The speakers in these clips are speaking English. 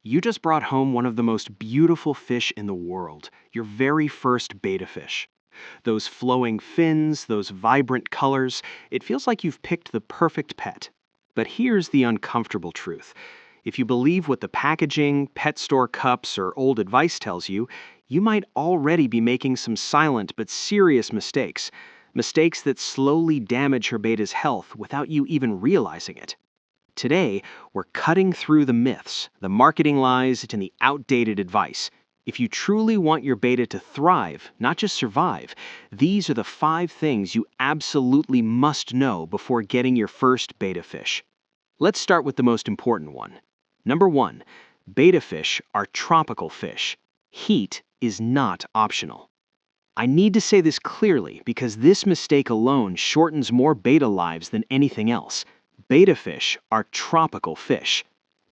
You just brought home one of the most beautiful fish in the world, your very first betta fish. Those flowing fins, those vibrant colors, it feels like you've picked the perfect pet. But here's the uncomfortable truth. If you believe what the packaging, pet store cups, or old advice tells you, you might already be making some silent but serious mistakes. Mistakes that slowly damage her betta's health without you even realizing it. Today, we're cutting through the myths, the marketing lies, and the outdated advice. If you truly want your betta to thrive, not just survive, these are the 5 things you absolutely must know before getting your first betta fish. Let's start with the most important one. Number 1, betta fish are tropical fish. Heat is not optional. I need to say this clearly because this mistake alone shortens more betta lives than anything else. Betta fish are tropical fish.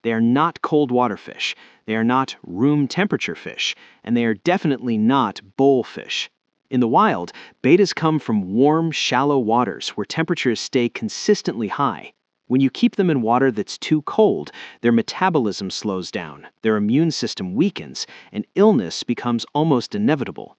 They are not cold water fish, they are not room temperature fish, and they are definitely not bowl fish. In the wild, bettas come from warm, shallow waters where temperatures stay consistently high. When you keep them in water that's too cold, their metabolism slows down, their immune system weakens, and illness becomes almost inevitable.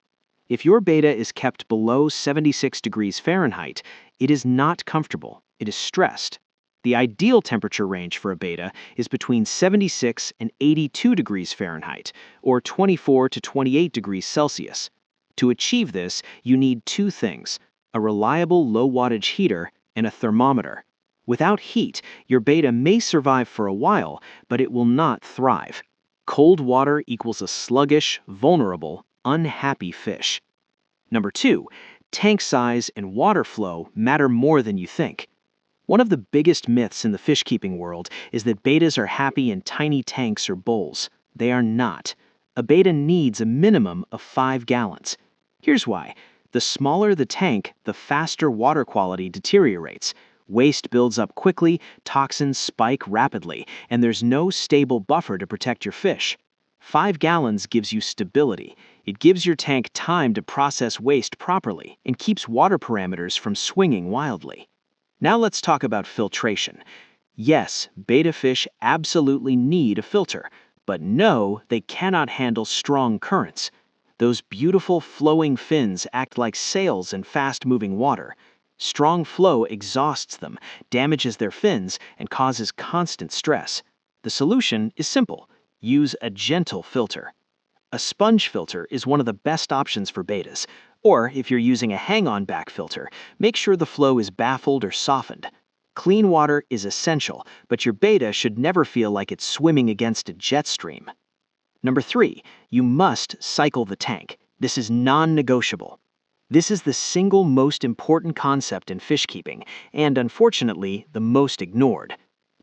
If your betta is kept below 76 degrees Fahrenheit, it is not comfortable, it is stressed. The ideal temperature range for a betta is between 76 and 82 degrees Fahrenheit, or 24 to 28 degrees Celsius. To achieve this, you need 2 things, a reliable low-wattage heater and a thermometer. Without heat, your betta may survive for a while, but it will not thrive. Cold water equals a sluggish, vulnerable, unhappy fish. Number 2, tank size and water flow matter more than you think. One of the biggest myths in the fish keeping world is that bettas are happy in tiny tanks or bowls. They are not. A betta needs a minimum of 5 gallons. Here's why. The smaller the tank, the faster water quality deteriorates. Waste builds up quickly, toxins spike rapidly, and there's no stable buffer to protect your fish. 5 gallons gives you stability. It gives your tank time to process waste properly and keeps water parameters from swinging wildly. Now let's talk about filtration. Yes, betta fish absolutely need a filter, but no, they cannot handle strong currents. Those beautiful flowing fins act like sails in fast-moving water. Strong flow exhausts them, damages their fins, and causes constant stress. The solution is simple. Use a gentle filter. A sponge filter is one of the best options for bettas, or if you're using a hang-on back filter, make sure the flow is baffled or softened. Clean water is essential, but your betta should never feel like it's swimming against a jet stream. Number 3, you must cycle the tank. This is non-negotiable. This is the single most important concept in fish keeping, and unfortunately, the most ignored.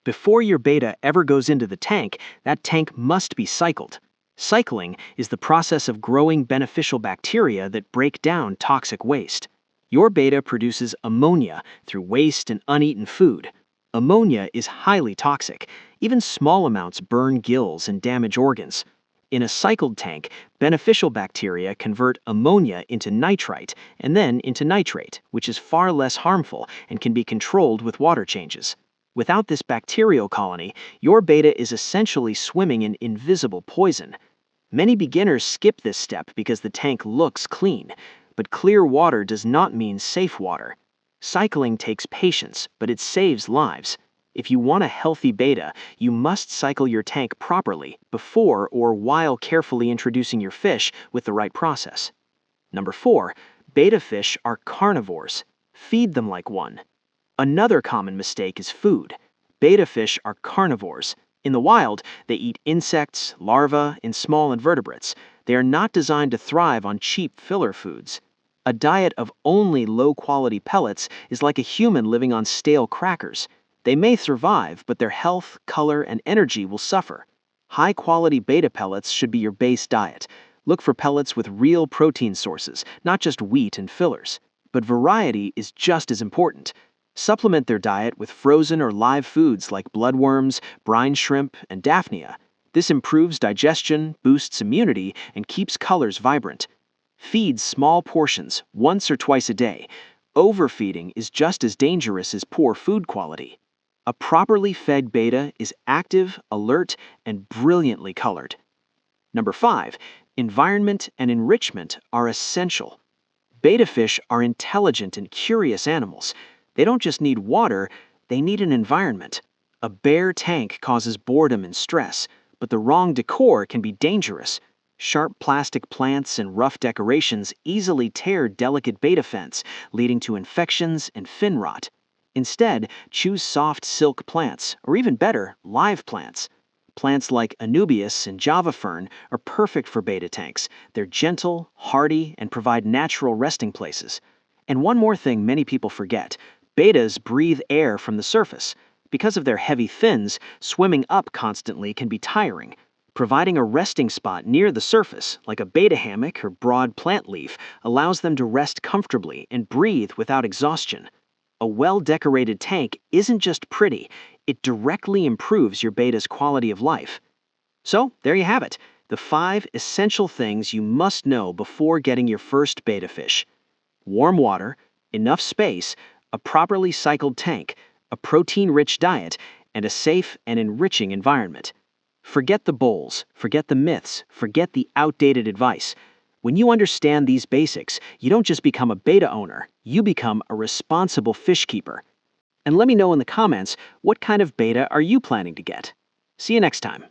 Before your betta ever goes into the tank, that tank must be cycled. Cycling is the process of growing beneficial bacteria that break down toxic waste. Your betta produces ammonia through waste and uneaten food. Ammonia is highly toxic. Even small amounts burn gills and damage organs. In a cycled tank, beneficial bacteria convert ammonia into nitrite and then into nitrate, which is far less harmful and can be controlled with water changes. Without this bacterial colony, your betta is essentially swimming in invisible poison. Many beginners skip this step because the tank looks clean, but clear water does not mean safe water. Cycling takes patience, but it saves lives. If you want a healthy betta, you must cycle your tank properly before or while carefully introducing your fish with the right process. Number 4, betta fish are carnivores. Feed them like one. Another common mistake is food. Betta fish are carnivores. In the wild, they eat insects, larvae, and small invertebrates. They are not designed to thrive on cheap filler foods. A diet of only low-quality pellets is like a human living on stale crackers. They may survive, but their health, color, and energy will suffer. High-quality betta pellets should be your base diet. Look for pellets with real protein sources, not just wheat and fillers. But variety is just as important. Supplement their diet with frozen or live foods like bloodworms, brine shrimp, and daphnia. This improves digestion, boosts immunity, and keeps colors vibrant. Feed small portions, once or twice a day. Overfeeding is just as dangerous as poor food quality. A properly fed betta is active, alert, and brilliantly colored. Number 5, environment and enrichment are essential. Betta fish are intelligent and curious animals. They don't just need water, they need an environment. A bare tank causes boredom and stress, but the wrong decor can be dangerous. Sharp plastic plants and rough decorations easily tear delicate betta fins, leading to infections and fin rot. Instead, choose soft silk plants, or even better, live plants. Plants like Anubias and Java fern are perfect for betta tanks. They're gentle, hardy, and provide natural resting places. And one more thing many people forget: bettas breathe air from the surface. Because of their heavy fins, swimming up constantly can be tiring. Providing a resting spot near the surface, like a betta hammock or broad plant leaf, allows them to rest comfortably and breathe without exhaustion. A well-decorated tank isn't just pretty, it directly improves your betta's quality of life. So, there you have it, the 5 essential things you must know before getting your first betta fish. Warm water, enough space, a properly cycled tank, a protein-rich diet, and a safe and enriching environment. Forget the bowls, forget the myths, forget the outdated advice. When you understand these basics, you don't just become a betta owner, you become a responsible fish keeper. And let me know in the comments, what kind of betta are you planning to get? See you next time.